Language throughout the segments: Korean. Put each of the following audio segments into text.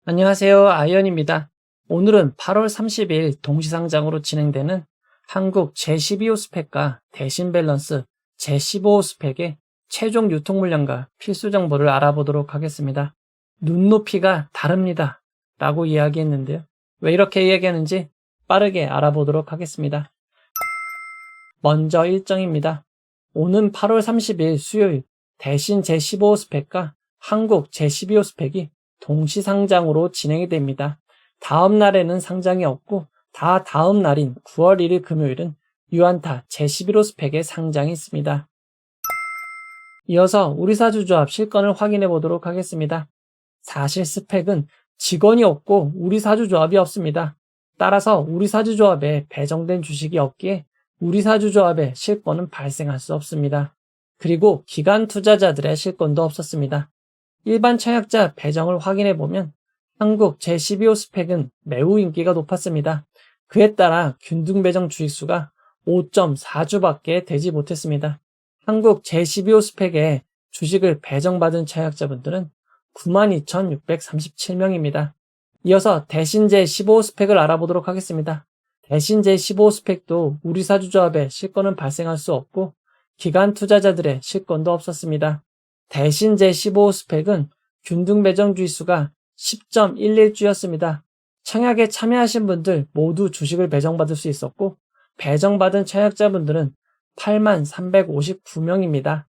안녕하세요. 아이언입니다. 오늘은 8월 30일 동시상장으로 진행되는 한국 제12호 스펙과 대신밸런스 제15호 스펙의 최종 유통 물량과 필수 정보를 알아보도록 하겠습니다. 눈높이가 다릅니다. 라고 이야기했는데요. 왜 이렇게 이야기하는지 빠르게 알아보도록 하겠습니다. 먼저 일정입니다. 오는 8월 30일 수요일 대신 제15호 스펙과 한국 제12호 스펙이 동시상장으로 진행이 됩니다. 다음 날에는 상장이 없고 다음 날인 9월 1일 금요일은 유안타 제11호 스펙의 상장이 있습니다. 이어서 우리사주조합 실권을 확인해 보도록 하겠습니다. 사실 스펙은 직원이 없고 우리사주조합이 없습니다. 따라서 우리사주조합에 배정된 주식이 없기에 우리사주조합의 실권은 발생할 수 없습니다. 그리고 기관 투자자들의 실권도 없었습니다. 일반 청약자 배정을 확인해보면 한국 제12호 스펙은 매우 인기가 높았습니다. 그에 따라 균등 배정 주식수가 5.4주밖에 되지 못했습니다. 한국 제12호 스펙에 주식을 배정받은 청약자분들은 92,637명입니다. 이어서 대신 제15호 스펙을 알아보도록 하겠습니다. 대신 제15호 스펙도 우리사주조합에 실권은 발생할 수 없고 기관 투자자들의 실권도 없었습니다. 대신 제15호 스펙은 균등 배정 주의수가 10.11주였습니다. 청약에 참여하신 분들 모두 주식을 배정받을 수 있었고 배정받은 청약자분들은 83,359명입니다.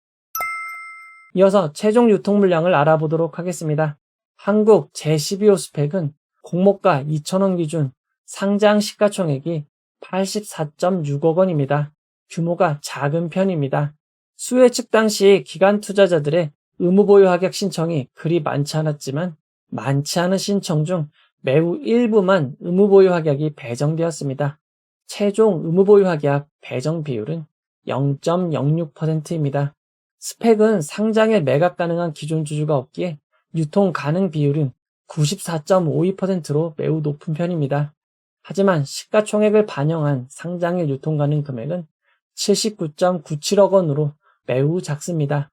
이어서 최종 유통 물량을 알아보도록 하겠습니다. 한국 제12호 스펙은 공모가 2,000원 기준 상장 시가총액이 84.6억 원입니다. 규모가 작은 편입니다. 수혜측 당시 기관 투자자들의 의무보유 합약 신청이 그리 많지 않았지만 많지 않은 신청 중 매우 일부만 의무보유 합약이 배정되었습니다. 최종 의무보유 합약 배정 비율은 0.06%입니다. 스펙은 상장에 매각 가능한 기존 주주가 없기에 유통 가능 비율은 94.52%로 매우 높은 편입니다. 하지만 시가총액을 반영한 상장일 유통 가능 금액은 79.97억 원으로 매우 작습니다.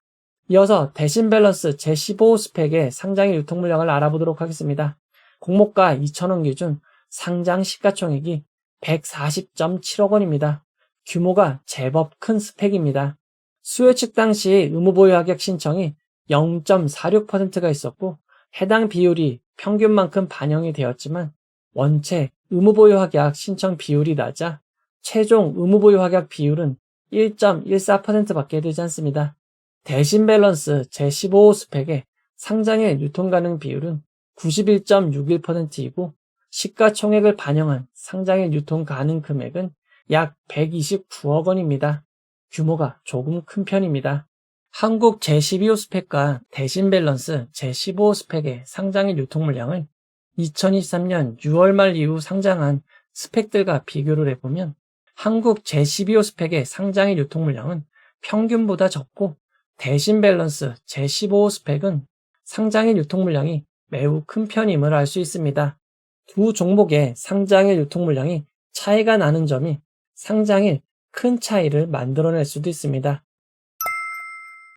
이어서 대신 밸런스 제15호 스펙의 상장일 유통 물량을 알아보도록 하겠습니다. 공모가 2,000원 기준 상장 시가총액이 140.7억 원입니다. 규모가 제법 큰 스펙입니다. 수혜측 당시 의무보유 합약 신청이 0.46%가 있었고 해당 비율이 평균만큼 반영이 되었지만 원체 의무보유 합약 신청 비율이 낮아 최종 의무보유 합약 비율은 1.14%밖에 되지 않습니다. 대신 밸런스 제15호 스펙의 상장일 유통 가능 비율은 91.61%이고 시가총액을 반영한 상장일 유통 가능 금액은 약 129억 원입니다. 규모가 조금 큰 편입니다. 한국 제12호 스펙과 대신 밸런스 제15호 스펙의 상장일 유통 물량을 2023년 6월 말 이후 상장한 스펙들과 비교를 해보면 한국 제12호 스펙의 상장일 유통 물량은 평균보다 적고 대신 밸런스 제15호 스펙은 상장일 유통 물량이 매우 큰 편임을 알 수 있습니다. 두 종목의 상장일 유통 물량이 차이가 나는 점이 상장일 큰 차이를 만들어낼 수도 있습니다.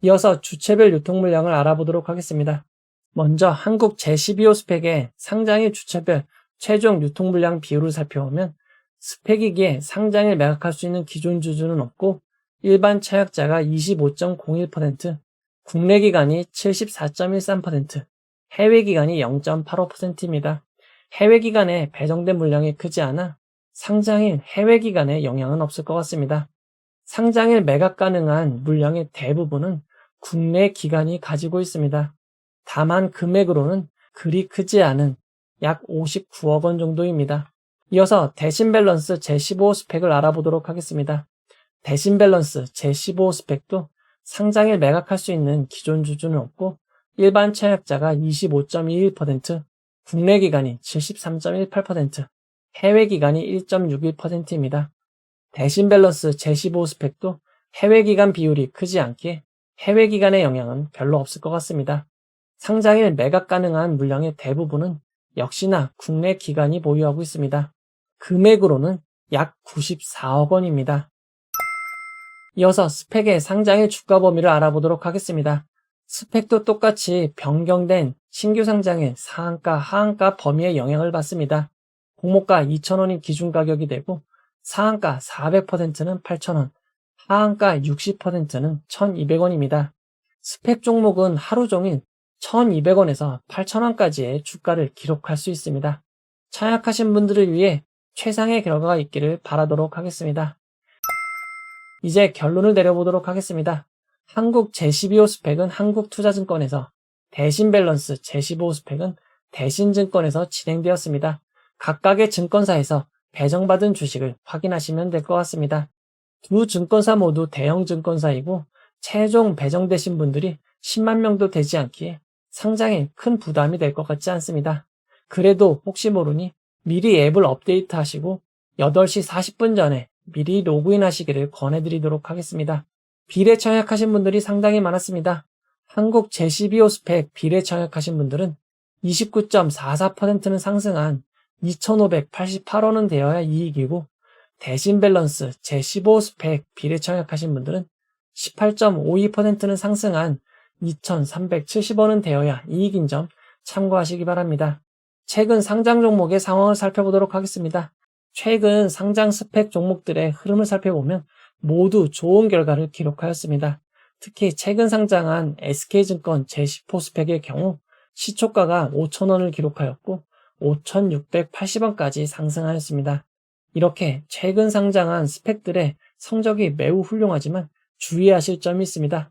이어서 주체별 유통 물량을 알아보도록 하겠습니다. 먼저 한국 제12호 스펙의 상장일 주체별 최종 유통 물량 비율을 살펴보면 스펙이기에 상장일 매각할 수 있는 기존 주주는 없고 일반 청약자가 25.01%, 국내 기관이 74.13%, 해외 기관이 0.85%입니다. 해외 기관에 배정된 물량이 크지 않아 상장일 해외 기관에 영향은 없을 것 같습니다. 상장일 매각 가능한 물량의 대부분은 국내 기관이 가지고 있습니다. 다만 금액으로는 그리 크지 않은 약 59억 원 정도입니다. 이어서 대신 밸런스 제15호 스펙을 알아보도록 하겠습니다. 대신 밸런스 제15호 스펙도 상장일 매각할 수 있는 기존 주주는 없고 일반 청약자가 25.21%, 국내 기관이 73.18%, 해외 기관이 1.61%입니다. 대신 밸런스 제15호 스펙도 해외 기관 비율이 크지 않기에 해외 기관의 영향은 별로 없을 것 같습니다. 상장일 매각 가능한 물량의 대부분은 역시나 국내 기관이 보유하고 있습니다. 금액으로는 약 94억 원입니다. 이어서 스펙의 상장일 주가 범위를 알아보도록 하겠습니다. 스펙도 똑같이 변경된 신규 상장의 상한가, 하한가 범위에 영향을 받습니다. 공모가 2,000원이 기준 가격이 되고 상한가 400%는 8,000원, 하한가 60%는 1,200원입니다. 스펙 종목은 하루 종일 1,200원에서 8,000원까지의 주가를 기록할 수 있습니다. 청약하신 분들을 위해 최상의 결과가 있기를 바라도록 하겠습니다. 이제 결론을 내려보도록 하겠습니다. 한국 제12호 스펙은 한국투자증권에서, 대신밸런스 제15호 스펙은 대신증권에서 진행되었습니다. 각각의 증권사에서 배정받은 주식을 확인하시면 될 것 같습니다. 두 증권사 모두 대형 증권사이고 최종 배정되신 분들이 10만 명도 되지 않기에 상장에 큰 부담이 될 것 같지 않습니다. 그래도 혹시 모르니 미리 앱을 업데이트 하시고 8시 40분 전에 미리 로그인 하시기를 권해드리도록 하겠습니다. 비례 청약하신 분들이 상당히 많았습니다. 한국 제12호 스펙 비례 청약하신 분들은 29.44%는 상승한 2,588원은 되어야 이익이고, 대신 밸런스 제15호 스펙 비례 청약하신 분들은 18.52%는 상승한 2,370원은 되어야 이익인 점 참고하시기 바랍니다. 최근 상장 종목의 상황을 살펴보도록 하겠습니다. 최근 상장 스펙 종목들의 흐름을 살펴보면 모두 좋은 결과를 기록하였습니다. 특히 최근 상장한 SK증권 제10호 스펙의 경우 시초가가 5,000원을 기록하였고 5,680원까지 상승하였습니다. 이렇게 최근 상장한 스펙들의 성적이 매우 훌륭하지만 주의하실 점이 있습니다.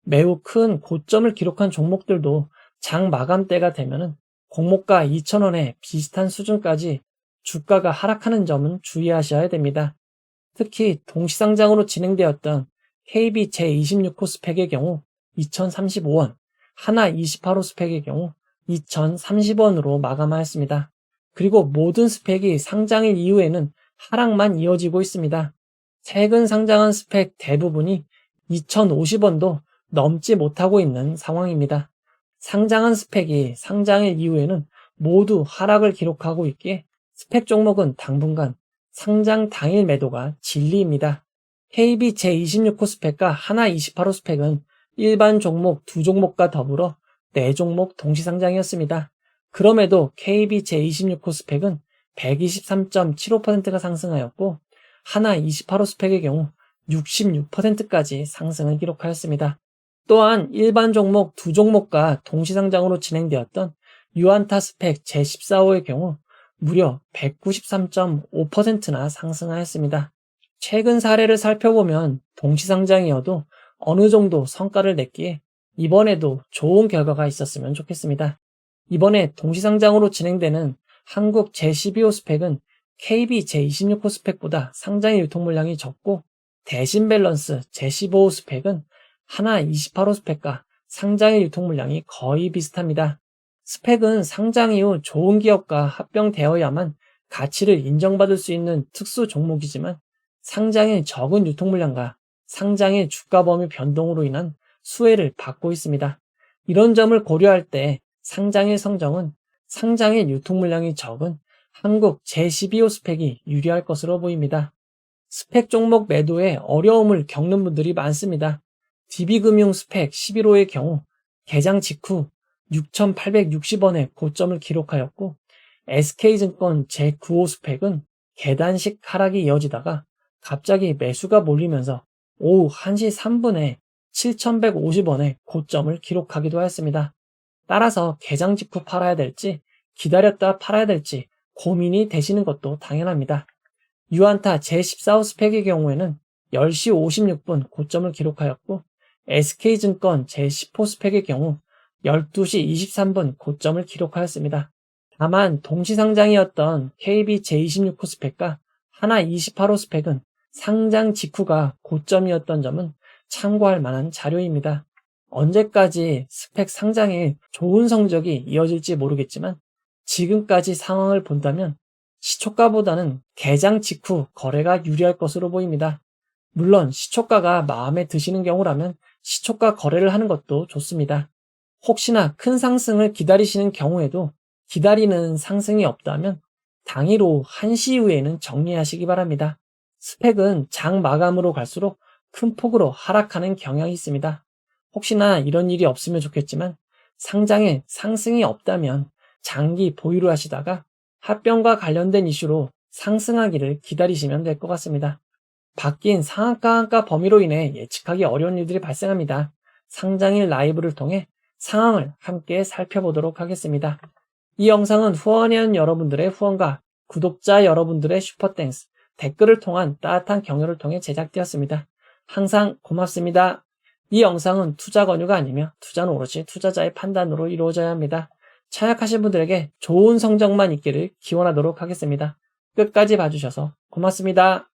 매우 큰 고점을 기록한 종목들도 장 마감 때가 되면 공모가 2,000원에 비슷한 수준까지 주가가 하락하는 점은 주의하셔야 됩니다. 특히 동시상장으로 진행되었던 KB 제26호 스펙의 경우 2,035원, 하나 28호 스펙의 경우 2,030원으로 마감하였습니다. 그리고 모든 스펙이 상장일 이후에는 하락만 이어지고 있습니다. 최근 상장한 스펙 대부분이 2,050원도 넘지 못하고 있는 상황입니다. 상장한 스펙이 상장일 이후에는 모두 하락을 기록하고 있기에 스펙 종목은 당분간 상장 당일 매도가 진리입니다. KB 제26호 스펙과 하나 28호 스펙은 일반 종목 두 종목과 더불어 4종목 동시상장이었습니다. 그럼에도 KB 제26호 스펙은 123.75%가 상승하였고 하나 28호 스펙의 경우 66%까지 상승을 기록하였습니다. 또한 일반 종목 두 종목과 동시상장으로 진행되었던 유안타 스펙 제14호의 경우 무려 193.5%나 상승하였습니다. 최근 사례를 살펴보면 동시상장이어도 어느 정도 성과를 냈기에 이번에도 좋은 결과가 있었으면 좋겠습니다. 이번에 동시상장으로 진행되는 한국 제12호 스펙은 KB 제26호 스펙보다 상장의 유통물량이 적고, 대신 밸런스 제15호 스펙은 하나 28호 스펙과 상장의 유통물량이 거의 비슷합니다. 스펙은 상장 이후 좋은 기업과 합병되어야만 가치를 인정받을 수 있는 특수 종목이지만 상장의 적은 유통물량과 상장의 주가 범위 변동으로 인한 수혜를 받고 있습니다. 이런 점을 고려할 때 상장의 성적은 상장의 유통물량이 적은 한국 제12호 스펙이 유리할 것으로 보입니다. 스펙 종목 매도에 어려움을 겪는 분들이 많습니다. DB금융 스펙 11호의 경우 개장 직후 6,860원의 고점을 기록하였고, SK증권 제9호 스펙은 계단식 하락이 이어지다가 갑자기 매수가 몰리면서 오후 1시 3분에 7,150원의 고점을 기록하기도 하였습니다. 따라서 개장 직후 팔아야 될지 기다렸다 팔아야 될지 고민이 되시는 것도 당연합니다. 유안타 제14호 스펙의 경우에는 10시 56분 고점을 기록하였고, SK증권 제10호 스펙의 경우 12시 23분 고점을 기록하였습니다. 다만 동시상장이었던 KB 제26호 스펙과 하나 28호 스펙은 상장 직후가 고점이었던 점은 참고할 만한 자료입니다. 언제까지 스펙 상장에 좋은 성적이 이어질지 모르겠지만 지금까지 상황을 본다면 시초가보다는 개장 직후 거래가 유리할 것으로 보입니다. 물론 시초가가 마음에 드시는 경우라면 시초가 거래를 하는 것도 좋습니다. 혹시나 큰 상승을 기다리시는 경우에도 기다리는 상승이 없다면 당일 오후 1시 이후에는 정리하시기 바랍니다. 스펙은 장 마감으로 갈수록 큰 폭으로 하락하는 경향이 있습니다. 혹시나 이런 일이 없으면 좋겠지만 상장에 상승이 없다면 장기 보유를 하시다가 합병과 관련된 이슈로 상승하기를 기다리시면 될 것 같습니다. 바뀐 상한가 한가 범위로 인해 예측하기 어려운 일들이 발생합니다. 상장일 라이브를 통해 상황을 함께 살펴보도록 하겠습니다. 이 영상은 후원회원 여러분들의 후원과 구독자 여러분들의 슈퍼땡스, 댓글을 통한 따뜻한 격려를 통해 제작되었습니다. 항상 고맙습니다. 이 영상은 투자 권유가 아니며 투자는 오롯이 투자자의 판단으로 이루어져야 합니다. 참여하신 분들에게 좋은 성적만 있기를 기원하도록 하겠습니다. 끝까지 봐주셔서 고맙습니다.